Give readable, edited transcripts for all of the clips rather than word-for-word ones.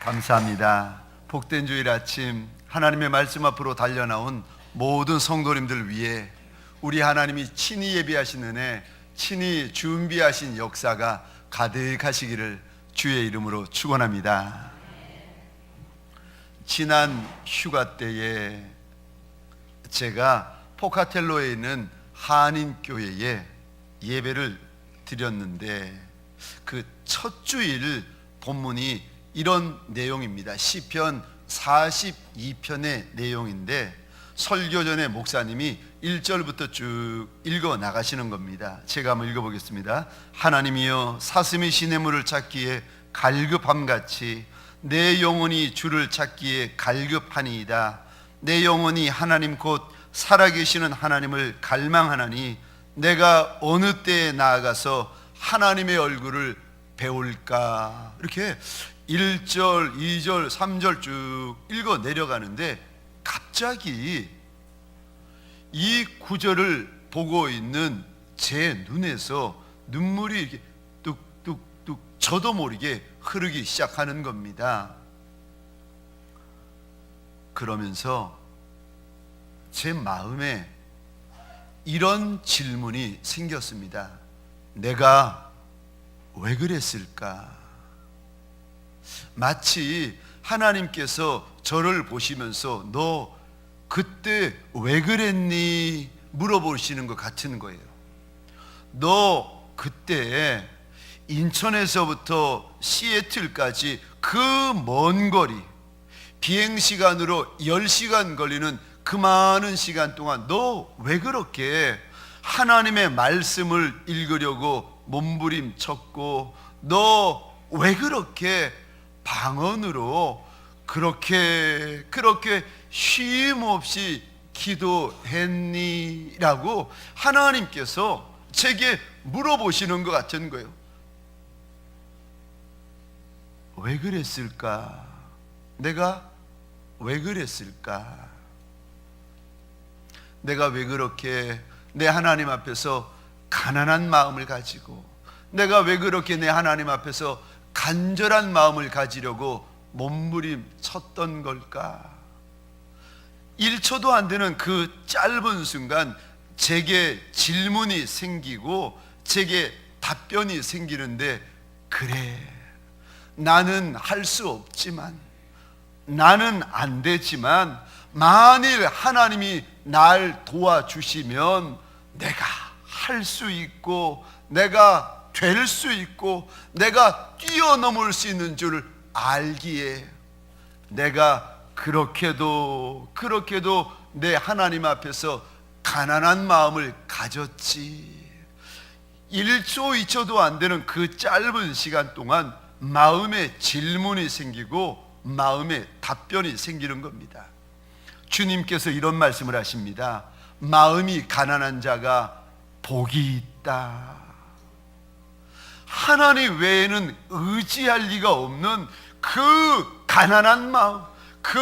감사합니다. 복된 주일 아침 하나님의 말씀 앞으로 달려나온 모든 성도님들 위해 우리 하나님이 친히 예비하신 은혜, 친히 준비하신 역사가 가득하시기를 주의 이름으로 축원합니다. 지난 휴가 때에 제가 포카텔로에 있는 한인교회에 예배를 드렸는데 그 첫 주일 본문이 이런 내용입니다. 시편 42편의 내용인데 설교 전에 목사님이 1절부터 쭉 읽어 나가시는 겁니다. 제가 한번 읽어보겠습니다. 하나님이여 사슴이 시냇물을 찾기에 갈급함같이 내 영혼이 주를 찾기에 갈급하니이다. 내 영혼이 하나님 곧 살아계시는 하나님을 갈망하나니 내가 어느 때에 나아가서 하나님의 얼굴을 배울까. 이렇게 1절, 2절, 3절 쭉 읽어 내려가는데 갑자기 이 구절을 보고 있는 제 눈에서 눈물이 이렇게 뚝뚝뚝 저도 모르게 흐르기 시작하는 겁니다. 그러면서 제 마음에 이런 질문이 생겼습니다. 내가 왜 그랬을까? 마치 하나님께서 저를 보시면서 너 그때 왜 그랬니? 물어보시는 것 같은 거예요. 너 그때 인천에서부터 시애틀까지 그 먼 거리 비행시간으로 10시간 걸리는 그 많은 시간 동안 너 왜 그렇게 하나님의 말씀을 읽으려고 몸부림쳤고 너 왜 그렇게 방언으로 그렇게 쉼 없이 기도했니? 라고 하나님께서 제게 물어보시는 것 같은 거예요. 왜 그랬을까? 내가 왜 그랬을까? 내가 왜 그렇게 내 하나님 앞에서 가난한 마음을 가지고, 내가 왜 그렇게 내 하나님 앞에서 간절한 마음을 가지려고 몸부림쳤던 걸까? 1초도 안 되는 그 짧은 순간 제게 질문이 생기고 제게 답변이 생기는데, 그래, 나는 할 수 없지만, 나는 안 되지만 만일 하나님이 날 도와주시면 내가 할 수 있고 내가 될 수 있고 내가 뛰어넘을 수 있는 줄 알기에 내가 그렇게도 내 하나님 앞에서 가난한 마음을 가졌지. 1초 2초도 안 되는 그 짧은 시간 동안 마음에 질문이 생기고 마음에 답변이 생기는 겁니다. 주님께서 이런 말씀을 하십니다. 마음이 가난한 자가 복이 있다. 하나님 외에는 의지할 리가 없는 그 가난한 마음, 그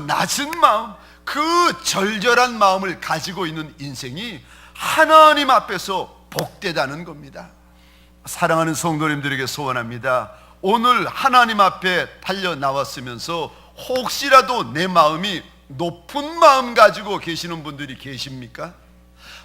낮은 마음, 그 절절한 마음을 가지고 있는 인생이 하나님 앞에서 복되다는 겁니다. 사랑하는 성도님들에게 소원합니다. 오늘 하나님 앞에 달려 나왔으면서 혹시라도 내 마음이 높은 마음 가지고 계시는 분들이 계십니까?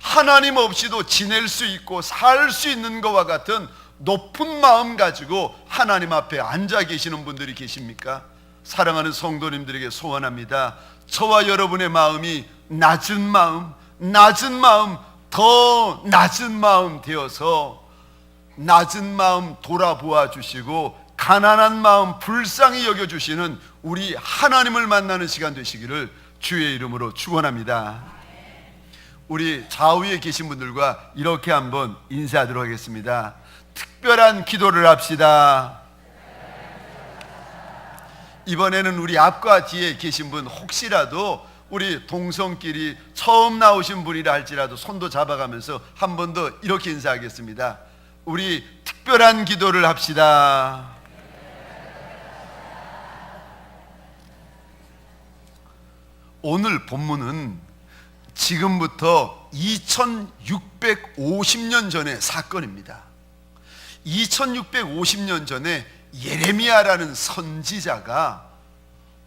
하나님 없이도 지낼 수 있고 살 수 있는 것과 같은 높은 마음 가지고 하나님 앞에 앉아 계시는 분들이 계십니까? 사랑하는 성도님들에게 소원합니다. 저와 여러분의 마음이 낮은 마음, 더 낮은 마음 되어서 낮은 마음 돌아보아 주시고 가난한 마음 불쌍히 여겨주시는 우리 하나님을 만나는 시간 되시기를 주의 이름으로 축원합니다. 우리 좌우에 계신 분들과 이렇게 한번 인사하도록 하겠습니다. 특별한 기도를 합시다. 이번에는 우리 앞과 뒤에 계신 분 혹시라도 우리 동성끼리 처음 나오신 분이라 할지라도 손도 잡아가면서 한 번 더 이렇게 인사하겠습니다. 우리 특별한 기도를 합시다. 오늘 본문은 지금부터 2650년 전의 사건입니다. 2650년 전에 예레미야라는 선지자가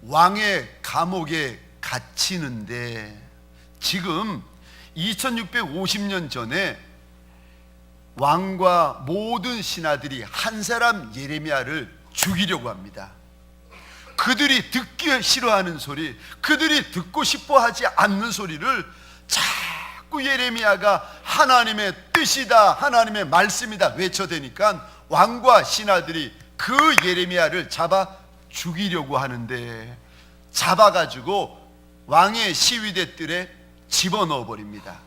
왕의 감옥에 갇히는데, 지금 2650년 전에 왕과 모든 신하들이 한 사람 예레미야를 죽이려고 합니다. 그들이 듣기 싫어하는 소리, 그들이 듣고 싶어 하지 않는 소리를 자꾸 예레미야가 하나님의 뜻이다, 하나님의 말씀이다 외쳐대니까 왕과 신하들이 그 예레미야를 잡아 죽이려고 하는데, 잡아가지고 왕의 시위대 뜰에 집어넣어 버립니다.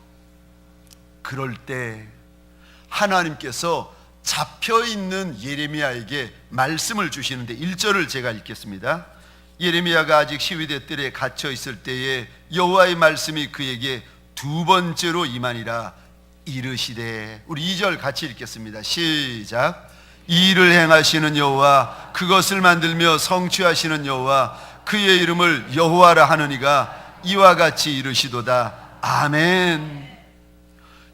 그럴 때 하나님께서 잡혀있는 예레미야에게 말씀을 주시는데, 1절을 제가 읽겠습니다. 예레미야가 아직 시위대 뜰에 갇혀 있을 때에 여호와의 말씀이 그에게 두 번째로 임하니라. 이르시되, 우리 2절 같이 읽겠습니다. 시작. 이 일을 행하시는 여호와, 그것을 만들며 성취하시는 여호와, 그의 이름을 여호와라 하느니가 이와 같이 이르시도다. 아멘.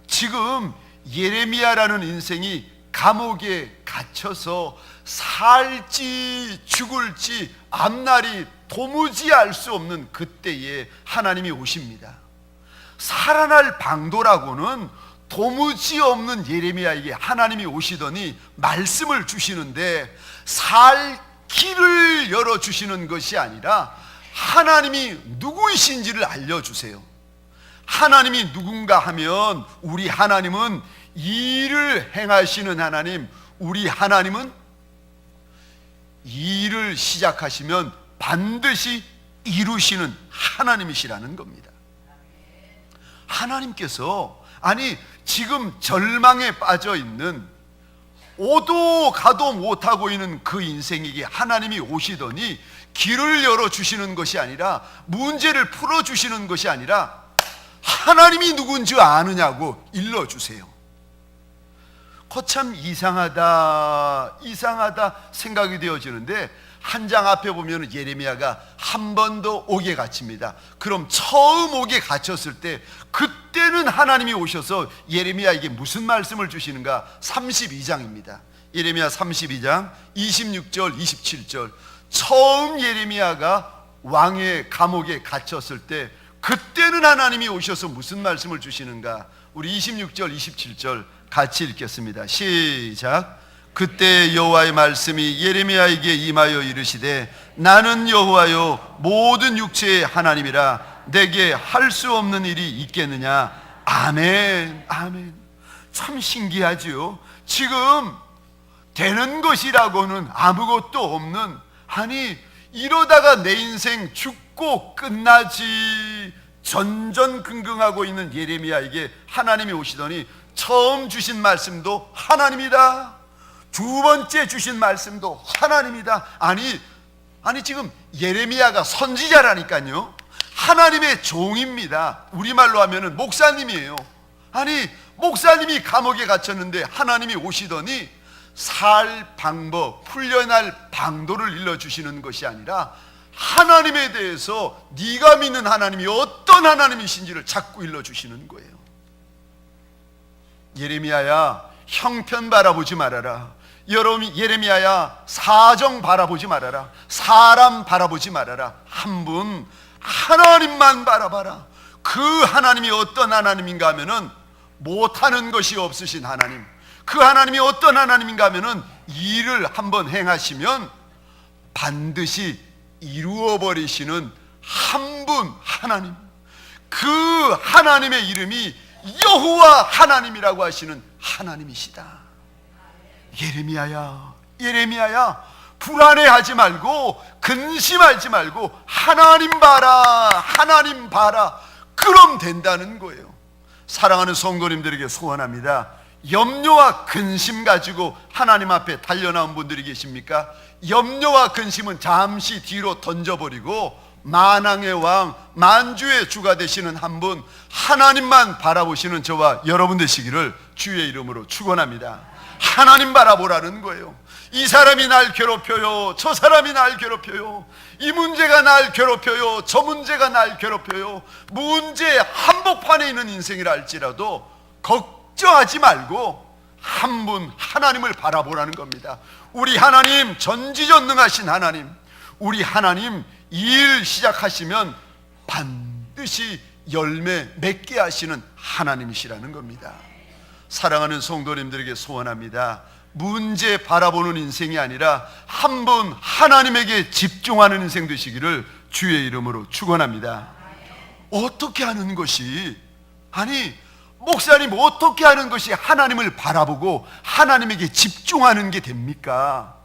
지금 예레미야라는 인생이 감옥에 갇혀서 살지 죽을지 앞날이 도무지 알 수 없는 그때에 하나님이 오십니다. 살아날 방도라고는 도무지 없는 예레미야에게 하나님이 오시더니 말씀을 주시는데, 살 길을 열어주시는 것이 아니라 하나님이 누구이신지를 알려주세요. 하나님이 누군가 하면, 우리 하나님은 일을 행하시는 하나님, 우리 하나님은 일을 시작하시면 반드시 이루시는 하나님이시라는 겁니다. 하나님께서, 아니 지금 절망에 빠져 있는, 오도 가도 못하고 있는 그 인생에게 하나님이 오시더니 길을 열어주시는 것이 아니라, 문제를 풀어주시는 것이 아니라 하나님이 누군지 아느냐고 일러주세요. 거참 이상하다 생각이 되어지는데, 한 장 앞에 보면 예레미야가 한 번 더 옥에 갇힙니다. 그럼 처음 옥에 갇혔을 때, 그때는 하나님이 오셔서 예레미야에게 무슨 말씀을 주시는가? 32장입니다. 예레미야 32장 26절 27절. 처음 예레미야가 왕의 감옥에 갇혔을 때, 그때는 하나님이 오셔서 무슨 말씀을 주시는가? 우리 26절 27절 같이 읽겠습니다. 시작. 그때 여호와의 말씀이 예레미야에게 임하여 이르시되, 나는 여호와요 모든 육체의 하나님이라. 내게 할 수 없는 일이 있겠느냐? 아멘. 아멘. 참 신기하지요. 지금 되는 것이라고는 아무것도 없는, 아니 이러다가 내 인생 죽고 끝나지 전전긍긍하고 있는 예레미야에게 하나님이 오시더니, 처음 주신 말씀도 하나님이다, 두 번째 주신 말씀도 하나님이다. 아니 지금 예레미야가 선지자라니까요. 하나님의 종입니다. 우리말로 하면은 목사님이에요. 아니 목사님이 감옥에 갇혔는데 하나님이 오시더니 살 방법, 풀려날 방도를 일러주시는 것이 아니라, 하나님에 대해서 네가 믿는 하나님이 어떤 하나님이신지를 자꾸 일러주시는 거예요. 예레미야야, 형편 바라보지 말아라. 예레미야야, 사정 바라보지 말아라. 사람 바라보지 말아라. 한 분 하나님만 바라봐라. 그 하나님이 어떤 하나님인가 하면은 못하는 것이 없으신 하나님. 그 하나님이 어떤 하나님인가 하면은 일을 한번 행하시면 반드시 이루어 버리시는 한 분 하나님. 그 하나님의 이름이 여호와 하나님이라고 하시는 하나님이시다. 예레미야야, 불안해하지 말고 근심하지 말고 하나님 봐라. 그럼 된다는 거예요. 사랑하는 성도님들에게 소원합니다. 염려와 근심 가지고 하나님 앞에 달려나온 분들이 계십니까? 염려와 근심은 잠시 뒤로 던져버리고, 만왕의 왕, 만주의 주가 되시는 한 분 하나님만 바라보시는 저와 여러분 되시기를 주의 이름으로 축원합니다. 하나님 바라보라는 거예요. 이 사람이 날 괴롭혀요, 저 사람이 날 괴롭혀요, 이 문제가 날 괴롭혀요, 저 문제가 날 괴롭혀요. 문제 한복판에 있는 인생이라 할지라도 걱정하지 말고 한 분 하나님을 바라보라는 겁니다. 우리 하나님, 전지전능하신 하나님, 우리 하나님 일 시작하시면 반드시 열매 맺게 하시는 하나님이시라는 겁니다. 사랑하는 성도님들에게 소원합니다. 문제 바라보는 인생이 아니라 한 분 하나님에게 집중하는 인생 되시기를 주의 이름으로 축원합니다. 어떻게 하는 것이, 아니 목사님 어떻게 하는 것이 하나님을 바라보고 하나님에게 집중하는 게 됩니까?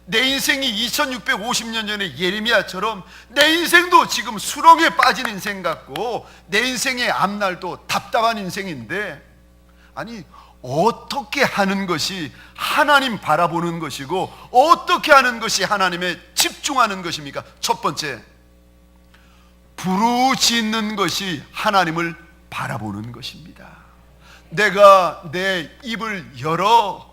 내 인생이 2650년 전에 예레미야처럼 내 인생도 지금 수렁에 빠진 인생 같고 내 인생의 앞날도 답답한 인생인데, 아니 어떻게 하는 것이 하나님 바라보는 것이고 어떻게 하는 것이 하나님에 집중하는 것입니까? 첫 번째, 부르짖는 것이 하나님을 바라보는 것입니다. 내가 내 입을 열어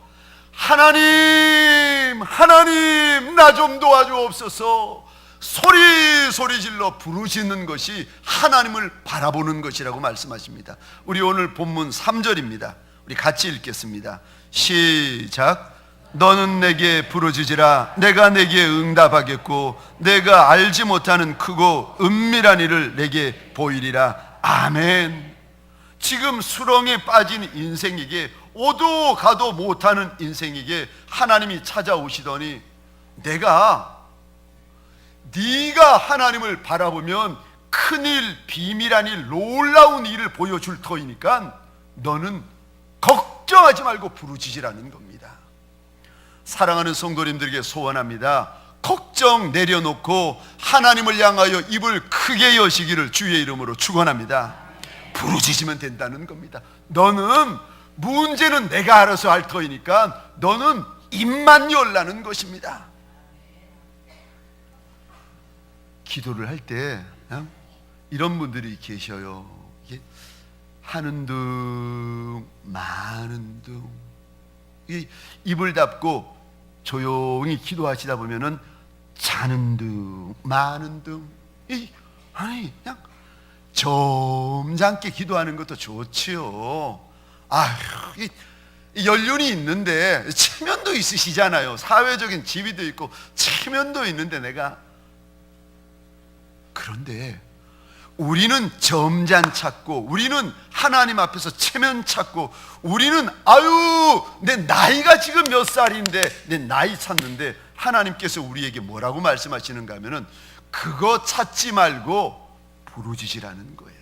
하나님, 하나님 나 좀 도와주옵소서 소리 질러 부르짖는 것이 하나님을 바라보는 것이라고 말씀하십니다. 우리 오늘 본문 3절입니다. 우리 같이 읽겠습니다. 시작. 너는 내게 부르짖으라. 내가 내게 응답하겠고 내가 알지 못하는 크고 은밀한 일을 내게 보이리라. 아멘. 지금 수렁에 빠진 인생에게, 오도 가도 못하는 인생에게 하나님이 찾아오시더니 네가 하나님을 바라보면 큰일, 비밀한 일, 놀라운 일을 보여줄 터이니까 너는 걱정하지 말고 부르짖으라는 겁니다. 사랑하는 성도님들에게 소원합니다. 걱정 내려놓고 하나님을 향하여 입을 크게 여시기를 주의 이름으로 축원합니다. 부르짖으면 된다는 겁니다. 너는 문제는 내가 알아서 할 터이니까 너는 입만 열라는 것입니다. 기도를 할 때 이런 분들이 계셔요. 하는 둥 마는 둥, 입을 닫고 조용히 기도하시다 보면은 자는 둥 마는 둥. 아니 그냥 점잖게 기도하는 것도 좋지요. 아휴, 연륜이 있는데 체면도 있으시잖아요. 사회적인 지위도 있고 체면도 있는데 그런데 우리는 점잖 찾고, 우리는 하나님 앞에서 체면 찾고, 우리는 내 나이가 지금 몇 살인데 내 나이 찾는데 하나님께서 우리에게 뭐라고 말씀하시는가 하면은 그거 찾지 말고 부르짖으라는 거예요.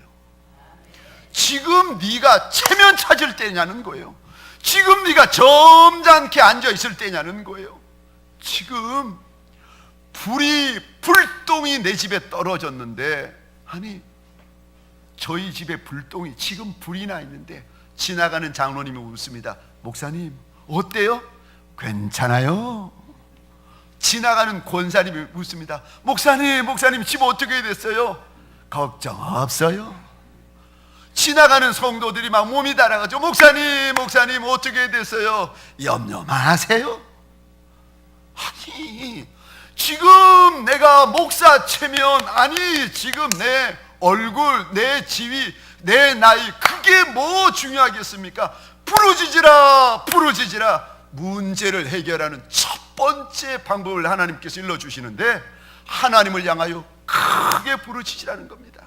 지금 네가 체면 찾을 때냐는 거예요. 지금 네가 점잖게 앉아 있을 때냐는 거예요. 지금 불똥이 내 집에 떨어졌는데, 아니 저희 집에 불똥이 지금 불이 나 있는데 지나가는 장로님이 웃습니다. 목사님 어때요? 괜찮아요. 지나가는 권사님이 웃습니다. 목사님 집 어떻게 됐어요? 걱정 없어요. 지나가는 성도들이 막 몸이 달아가지고 목사님 어떻게 됐어요? 염려 마세요. 아니 지금 내가 목사 체면, 아니 지금 내 얼굴, 내 지위, 내 나이, 그게 뭐 중요하겠습니까? 부르짖으라. 문제를 해결하는 첫 번째 방법을 하나님께서 일러주시는데 하나님을 향하여 크게 부르짖으라는 겁니다.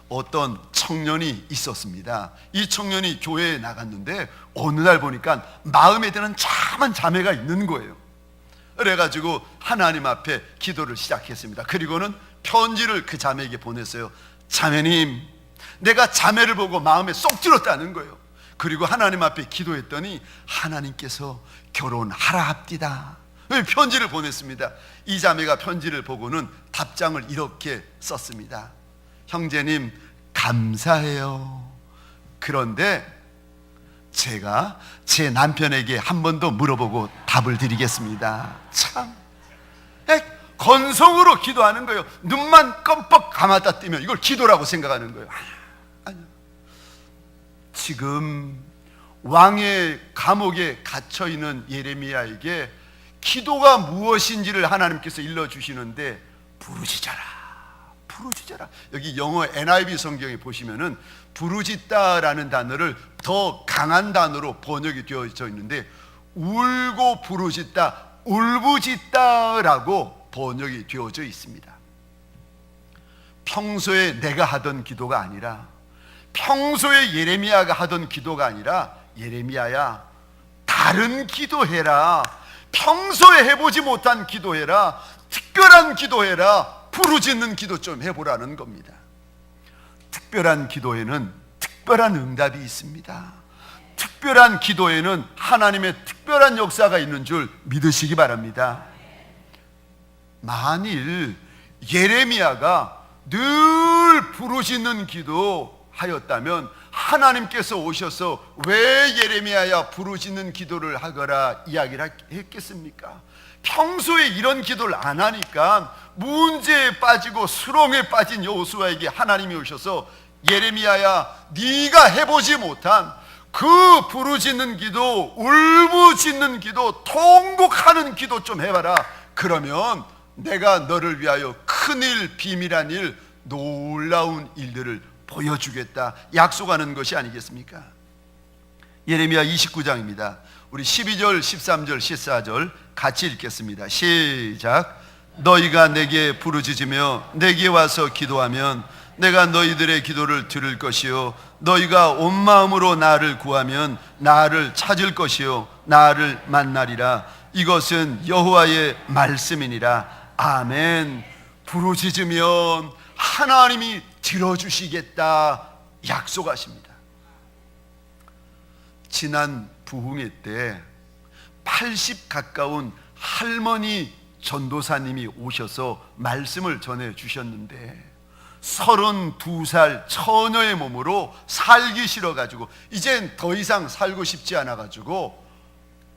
어떤 청년이 있었습니다. 이 청년이 교회에 나갔는데 어느 날 보니까 마음에 드는 참한 자매가 있는 거예요. 그래가지고 하나님 앞에 기도를 시작했습니다. 그리고는 편지를 그 자매에게 보냈어요. 자매님, 내가 자매를 보고 마음에 쏙 들었다는 거예요. 그리고 하나님 앞에 기도했더니 하나님께서 결혼하라 합디다. 편지를 보냈습니다. 이 자매가 편지를 보고는 답장을 이렇게 썼습니다. 형제님 감사해요. 그런데 제가 제 남편에게 한 번 더 물어보고 답을 드리겠습니다. 참 건성으로 기도하는 거예요. 눈만 껌뻑 감았다 뜨면 이걸 기도라고 생각하는 거예요. 아니요. 지금 왕의 감옥에 갇혀있는 예레미야에게 기도가 무엇인지를 하나님께서 일러주시는데 부르짖어라. 여기 영어 NIV 성경에 보시면은 부르짖다라는 단어를 더 강한 단어로 번역이 되어져 있는데 울고 부르짖다, 울부짖다라고 번역이 되어져 있습니다. 평소에 내가 하던 기도가 아니라, 평소에 예레미야가 하던 기도가 아니라, 예레미야야 다른 기도해라, 평소에 해보지 못한 기도해라, 특별한 기도해라, 부르짖는 기도 좀 해보라는 겁니다. 특별한 기도에는 특별한 응답이 있습니다. 특별한 기도에는 하나님의 특별한 역사가 있는 줄 믿으시기 바랍니다. 만일 예레미야가 늘 부르짖는 기도 하였다면 하나님께서 오셔서 왜 예레미야야 부르짖는 기도를 하거라 이야기를 했겠습니까? 평소에 이런 기도를 안 하니까 문제에 빠지고 수렁에 빠진 여호수아에게 하나님이 오셔서 예레미야야 네가 해보지 못한 그 부르짖는 기도, 울부짖는 기도, 통곡하는 기도 좀 해봐라. 그러면 내가 너를 위하여 큰일, 비밀한 일, 놀라운 일들을 보여주겠다 약속하는 것이 아니겠습니까? 예레미야 29장입니다. 우리 12절, 13절, 14절 같이 읽겠습니다. 시작. 너희가 내게 부르짖으며 내게 와서 기도하면 내가 너희들의 기도를 들을 것이요 너희가 온 마음으로 나를 구하면 나를 찾을 것이요 나를 만나리라. 이것은 여호와의 말씀이니라. 아멘. 부르짖으면 하나님이 들어주시겠다 약속하십니다. 지난 부흥회 때 80 가까운 할머니 전도사님이 오셔서 말씀을 전해 주셨는데 32살 처녀의 몸으로 살기 싫어가지고 이젠 더 이상 살고 싶지 않아가지고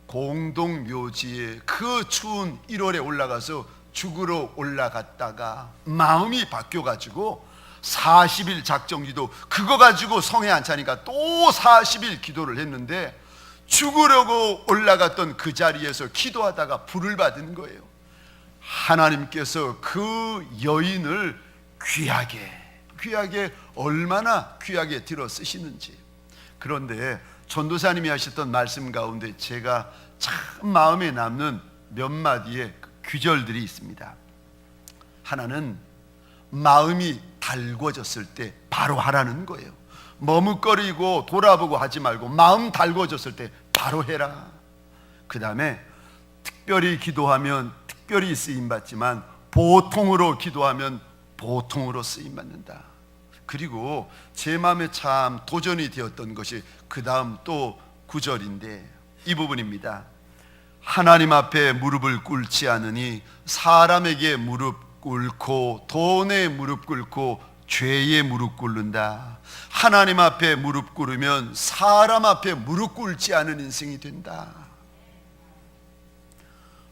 공동묘지에 그 추운 1월에 올라가서 죽으러 올라갔다가 마음이 바뀌어가지고 40일 작정기도 그거 가지고 성에 안 차니까 또 40일 기도를 했는데 죽으려고 올라갔던 그 자리에서 기도하다가 불을 받은 거예요. 하나님께서 그 여인을 귀하게 얼마나 귀하게 들어 쓰시는지. 그런데 전도사님이 하셨던 말씀 가운데 제가 참 마음에 남는 몇 마디의 규절들이 있습니다. 하나는 마음이 달궈졌을 때 바로 하라는 거예요. 머뭇거리고 돌아보고 하지 말고 마음 달궈졌을 때 바로 해라. 그 다음에 특별히 기도하면 특별히 쓰임받지만 보통으로 기도하면 보통으로 쓰임받는다. 그리고 제 마음에 참 도전이 되었던 것이 그 다음 또 9절인데 이 부분입니다. 하나님 앞에 무릎을 꿇지 않으니 사람에게 무릎 꿇고 돈에 무릎 꿇고 죄에 무릎 꿇는다. 하나님 앞에 무릎 꿇으면 사람 앞에 무릎 꿇지 않은 인생이 된다.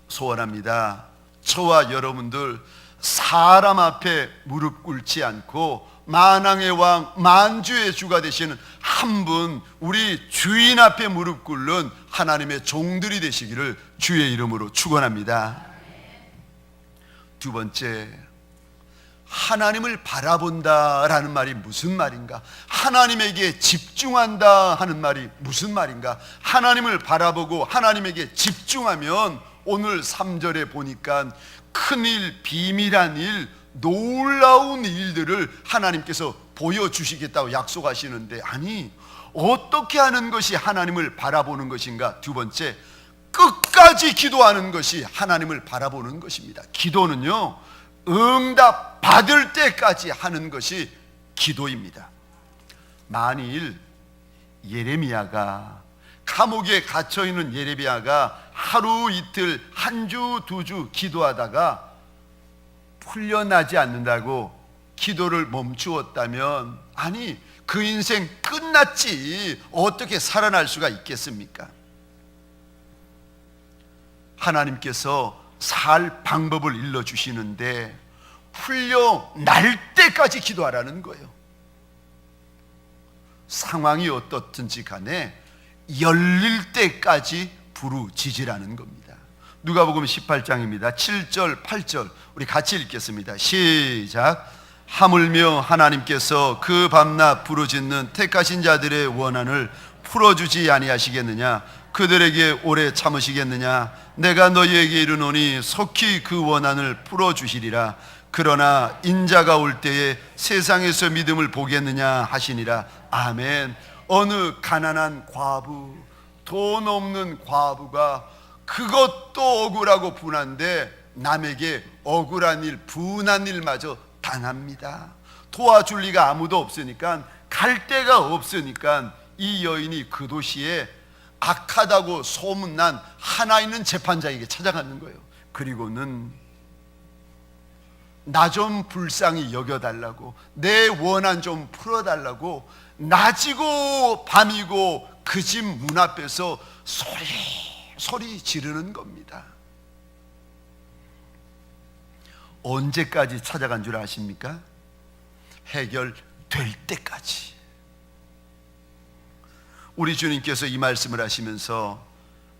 소원합니다. 저와 여러분들 사람 앞에 무릎 꿇지 않고 만왕의 왕 만주의 주가 되시는 한 분 우리 주인 앞에 무릎 꿇는 하나님의 종들이 되시기를 주의 이름으로 축원합니다. 두 번째, 하나님을 바라본다라는 말이 무슨 말인가? 하나님에게 집중한다 하는 말이 무슨 말인가? 하나님을 바라보고 하나님에게 집중하면 오늘 3절에 보니까 큰일, 비밀한 일, 놀라운 일들을 하나님께서 보여주시겠다고 약속하시는데, 아니 어떻게 하는 것이 하나님을 바라보는 것인가? 두 번째, 끝까지 기도하는 것이 하나님을 바라보는 것입니다. 기도는요 응답 받을 때까지 하는 것이 기도입니다. 만일 예레미야가 감옥에 갇혀있는 예레미야가 하루 이틀 한 주 두 주 기도하다가 풀려나지 않는다고 기도를 멈추었다면, 아니 그 인생 끝났지 어떻게 살아날 수가 있겠습니까? 하나님께서 살 방법을 일러주시는데 풀려날 때까지 기도하라는 거예요. 상황이 어떻든지 간에 열릴 때까지 부르짖으라는 겁니다. 누가복음 18장입니다. 7절 8절 우리 같이 읽겠습니다. 시작. 하물며 하나님께서 그 밤낮 부르짖는 택하신 자들의 원한을 풀어주지 아니하시겠느냐? 그들에게 오래 참으시겠느냐? 내가 너희에게 이르노니 속히 그 원한을 풀어주시리라. 그러나 인자가 올 때에 세상에서 믿음을 보겠느냐 하시니라. 아멘. 어느 가난한 과부, 돈 없는 과부가 그것도 억울하고 분한데 남에게 억울한 일, 분한 일마저 당합니다. 도와줄 리가 아무도 없으니까, 갈 데가 없으니까 이 여인이 그 도시에 악하다고 소문난 하나 있는 재판장에게 찾아가는 거예요. 그리고는 나 좀 불쌍히 여겨달라고, 내 원한 좀 풀어달라고 낮이고 밤이고 그 집 문 앞에서 소리 지르는 겁니다. 언제까지 찾아간 줄 아십니까? 해결될 때까지. 우리 주님께서 이 말씀을 하시면서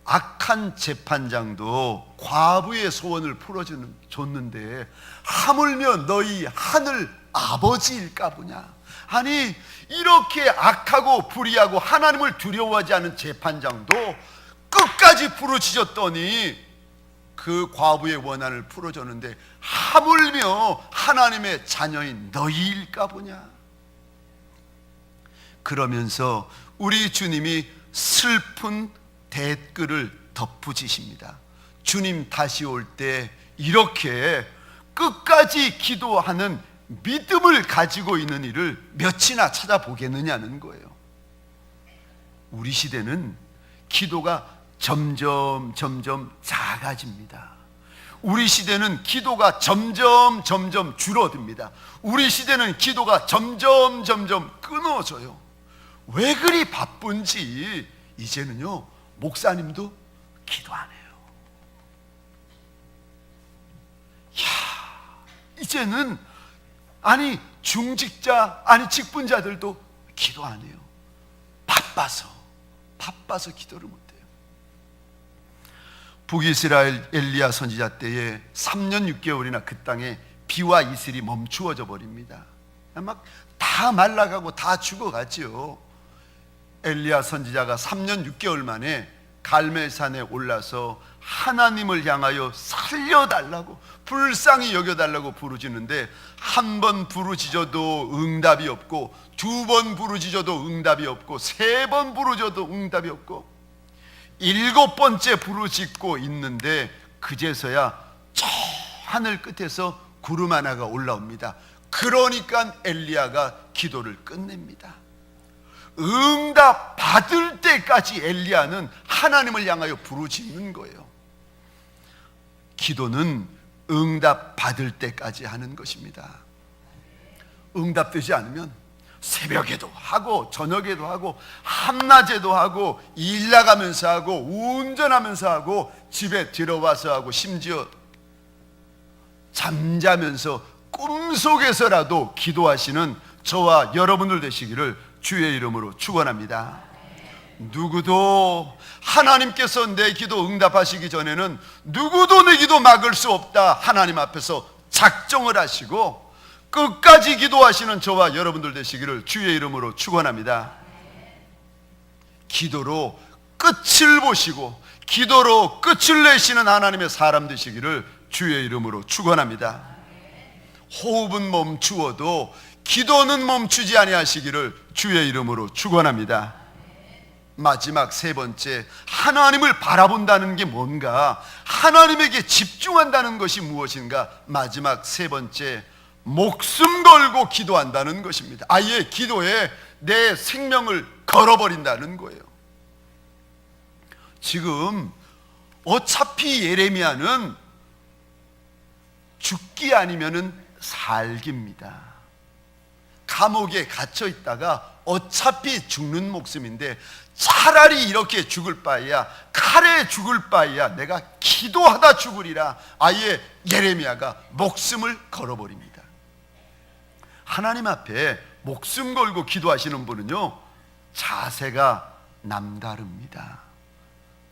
악한 재판장도 과부의 소원을 풀어줬는데 하물며 너희 하늘 아버지일까 보냐. 아니, 이렇게 악하고 불의하고 하나님을 두려워하지 않은 재판장도 끝까지 부르짖었더니 그 과부의 원한을 풀어줬는데 하물며 하나님의 자녀인 너희일까 보냐. 그러면서 우리 주님이 슬픈 댓글을 덧붙이십니다. 주님 다시 올 때 이렇게 끝까지 기도하는 믿음을 가지고 있는 이를 몇이나 찾아보겠느냐는 거예요. 우리 시대는 기도가 점점 작아집니다. 우리 시대는 기도가 점점 줄어듭니다. 우리 시대는 기도가 점점 끊어져요. 왜 그리 바쁜지 이제는요, 목사님도 기도 안 해요. 이제는 아니 중직자, 아니 직분자들도 기도 안 해요. 바빠서 기도를 못 해요. 북이스라엘 엘리야 선지자 때에 3년 6개월이나 그 땅에 비와 이슬이 멈추어져 버립니다. 막 다 말라가고 다 죽어갔죠. 엘리야 선지자가 3년 6개월 만에 갈멜산에 올라서 하나님을 향하여 살려달라고, 불쌍히 여겨달라고 부르짖는데 한 번 부르짖어도 응답이 없고, 두 번 부르짖어도 응답이 없고, 세 번 부르짖어도 응답이 없고, 7번째 부르짖고 있는데 그제서야 저 하늘 끝에서 구름 하나가 올라옵니다. 그러니까 엘리야가 기도를 끝냅니다. 응답 받을 때까지 엘리야는 하나님을 향하여 부르짖는 거예요. 기도는 응답 받을 때까지 하는 것입니다. 응답되지 않으면 새벽에도 하고 저녁에도 하고 한낮에도 하고 일 나가면서 하고 운전하면서 하고 집에 들어와서 하고 심지어 잠자면서 꿈속에서라도 기도하시는 저와 여러분들 되시기를 주의 이름으로 축원합니다. 누구도 하나님께서 내 기도 응답하시기 전에는 누구도 내 기도 막을 수 없다 하나님 앞에서 작정을 하시고 끝까지 기도하시는 저와 여러분들 되시기를 주의 이름으로 축원합니다. 기도로 끝을 보시고 기도로 끝을 내시는 하나님의 사람 되시기를 주의 이름으로 축원합니다. 호흡은 멈추어도 기도는 멈추지 아니하시기를 주의 이름으로 축원합니다. 마지막 세 번째, 하나님을 바라본다는 게 뭔가, 하나님에게 집중한다는 것이 무엇인가. 마지막 세 번째, 목숨 걸고 기도한다는 것입니다. 아예 기도에 내 생명을 걸어버린다는 거예요. 지금 어차피 예레미야는 죽기 아니면은 살기입니다. 감옥에 갇혀 있다가 어차피 죽는 목숨인데 차라리 이렇게 죽을 바에야, 칼에 죽을 바에야 내가 기도하다 죽으리라. 아예 예레미야가 목숨을 걸어버립니다. 하나님 앞에 목숨 걸고 기도하시는 분은요, 자세가 남다릅니다.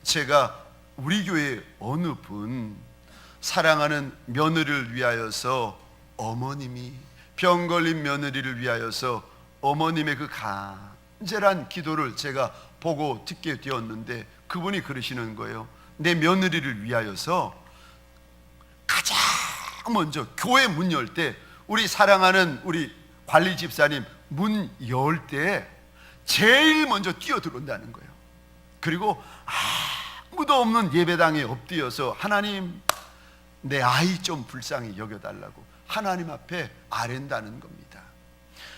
제가 우리 교회 어느 분 사랑하는 며느리를 위하여서 어머님이, 병 걸린 며느리를 위하여서 어머님의 그 간절한 기도를 제가 보고 듣게 되었는데 그분이 그러시는 거예요. 내 며느리를 위하여서 가장 먼저 교회 문 열 때, 우리 사랑하는 우리 관리 집사님 문 열 때 제일 먼저 뛰어들어온다는 거예요. 그리고 아무도 없는 예배당에 엎드려서 하나님, 내 아이 좀 불쌍히 여겨달라고 하나님 앞에 아랜다는 겁니다.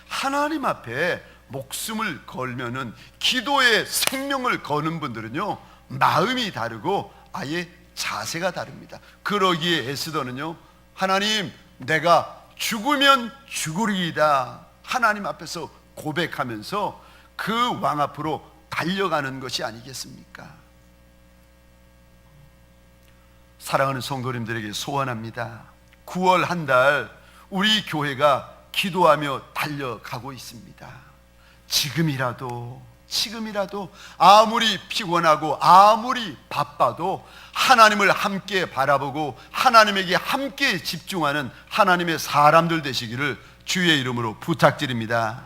하나님 앞에 목숨을 걸면은, 기도에 생명을 거는 분들은요 마음이 다르고 아예 자세가 다릅니다. 그러기에 에스더는요, 하나님, 내가 죽으면 죽으리이다 하나님 앞에서 고백하면서 그 왕 앞으로 달려가는 것이 아니겠습니까? 사랑하는 성도님들에게 소원합니다. 9월 한 달 우리 교회가 기도하며 달려가고 있습니다. 지금이라도 아무리 피곤하고 아무리 바빠도 하나님을 함께 바라보고 하나님에게 함께 집중하는 하나님의 사람들 되시기를 주의 이름으로 부탁드립니다.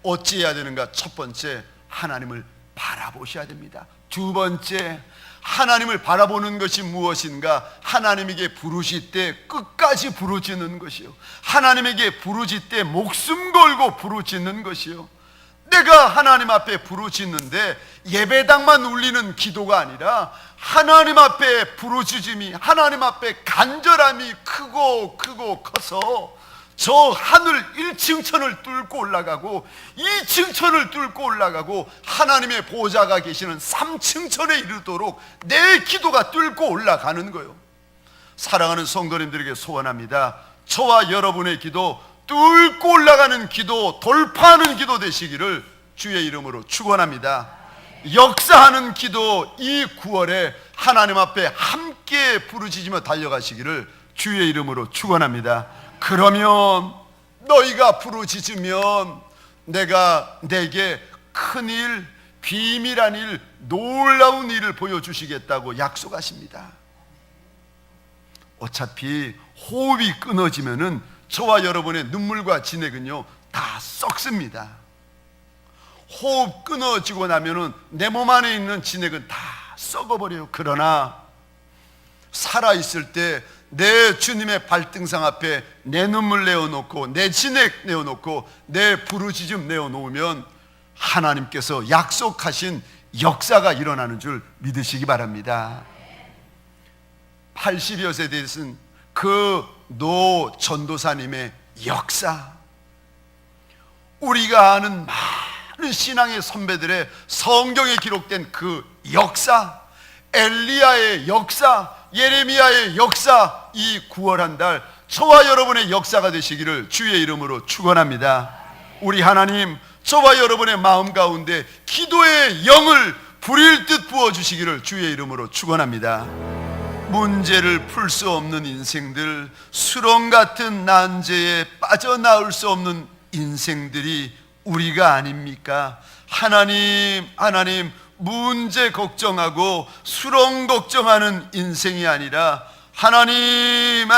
어찌해야 되는가? 첫 번째, 하나님을 바라보셔야 됩니다. 두 번째, 하나님을 바라보는 것이 무엇인가? 하나님에게 부르실 때 끝까지 부르짖는 것이요, 하나님에게 부르짖을 때 목숨 걸고 부르짖는 것이요. 내가 하나님 앞에 부르짖는데 예배당만 울리는 기도가 아니라 하나님 앞에 부르짖음이, 하나님 앞에 간절함이 크고 커서 저 하늘 1층천을 뚫고 올라가고 2층천을 뚫고 올라가고 하나님의 보좌가 계시는 3층천에 이르도록 내 기도가 뚫고 올라가는 거예요. 사랑하는 성도님들에게 소원합니다. 저와 여러분의 기도, 뚫고 올라가는 기도, 돌파하는 기도 되시기를 주의 이름으로 축원합니다. 역사하는 기도, 이 9월에 하나님 앞에 함께 부르짖으며 달려가시기를 주의 이름으로 축원합니다. 그러면 너희가 부르짖으면 내가 내게 큰 일, 비밀한 일, 놀라운 일을 보여주시겠다고 약속하십니다. 어차피 호흡이 끊어지면은 저와 여러분의 눈물과 진액은요 다 썩습니다. 호흡 끊어지고 나면은 내 몸 안에 있는 진액은 다 썩어버려요. 그러나 살아있을 때 내 주님의 발등상 앞에 내 눈물 내어놓고 내 진액 내어놓고 내 부르짖음 내어놓으면 하나님께서 약속하신 역사가 일어나는 줄 믿으시기 바랍니다. 80여 세 되신 그 노 전도사님의 역사, 우리가 아는 많은 신앙의 선배들의 성경에 기록된 그 역사, 엘리야의 역사, 예레미야의 역사, 이 9월 한 달 저와 여러분의 역사가 되시기를 주의 이름으로 축원합니다. 우리 하나님, 저와 여러분의 마음 가운데 기도의 영을 부릴 듯 부어주시기를 주의 이름으로 축원합니다. 문제를 풀 수 없는 인생들, 수렁 같은 난제에 빠져나올 수 없는 인생들이 우리가 아닙니까? 하나님, 문제 걱정하고 수렁 걱정하는 인생이 아니라 하나님을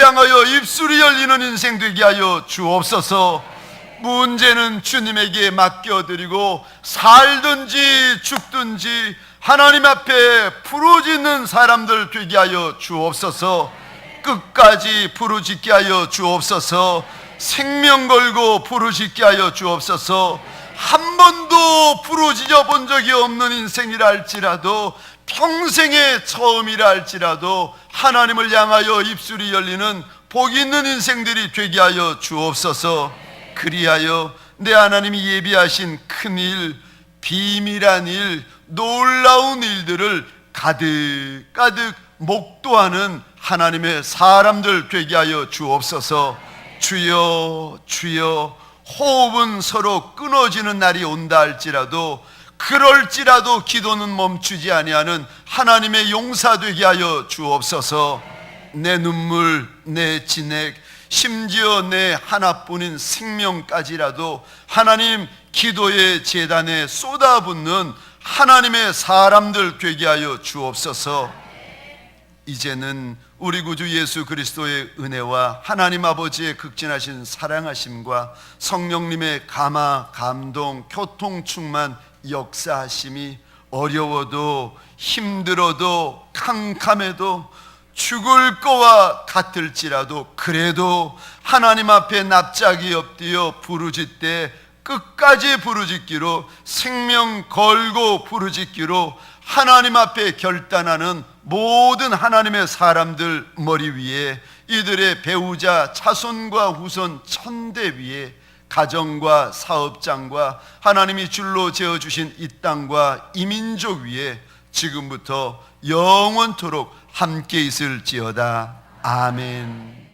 향하여 입술이 열리는 인생 되게 하여 주옵소서. 문제는 주님에게 맡겨드리고 살든지 죽든지 하나님 앞에 부르짖는 사람들 되게 하여 주옵소서. 끝까지 부르짖게 하여 주옵소서. 생명 걸고 부르짖게 하여 주옵소서. 한 번도 부르짖어 본 적이 없는 인생이라 할지라도, 평생의 처음이라 할지라도 하나님을 향하여 입술이 열리는 복 있는 인생들이 되게 하여 주옵소서. 그리하여 내 하나님이 예비하신 큰일, 비밀한 일, 놀라운 일들을 가득 목도하는 하나님의 사람들 되게 하여 주옵소서. 주여, 호흡은 서로 끊어지는 날이 온다 할지라도, 그럴지라도 기도는 멈추지 아니하는 하나님의 용사 되게 하여 주옵소서. 내 눈물, 내 진액, 심지어 내 하나뿐인 생명까지라도 하나님 기도의 제단에 쏟아붓는 하나님의 사람들 되게 하여 주옵소서. 이제는 우리 구주 예수 그리스도의 은혜와 하나님 아버지의 극진하신 사랑하심과 성령님의 감화, 감동, 교통 충만, 역사하심이 어려워도 힘들어도 캄캄해도 죽을 거와 같을지라도 그래도 하나님 앞에 납작이 엎드려 부르짖되 끝까지 부르짖기로, 생명 걸고 부르짖기로 하나님 앞에 결단하는 모든 하나님의 사람들 머리 위에, 이들의 배우자 자손과 후손 천대 위에, 가정과 사업장과 하나님이 줄로 재어주신 이 땅과 이 민족 위에 지금부터 영원토록 함께 있을지어다. 아멘.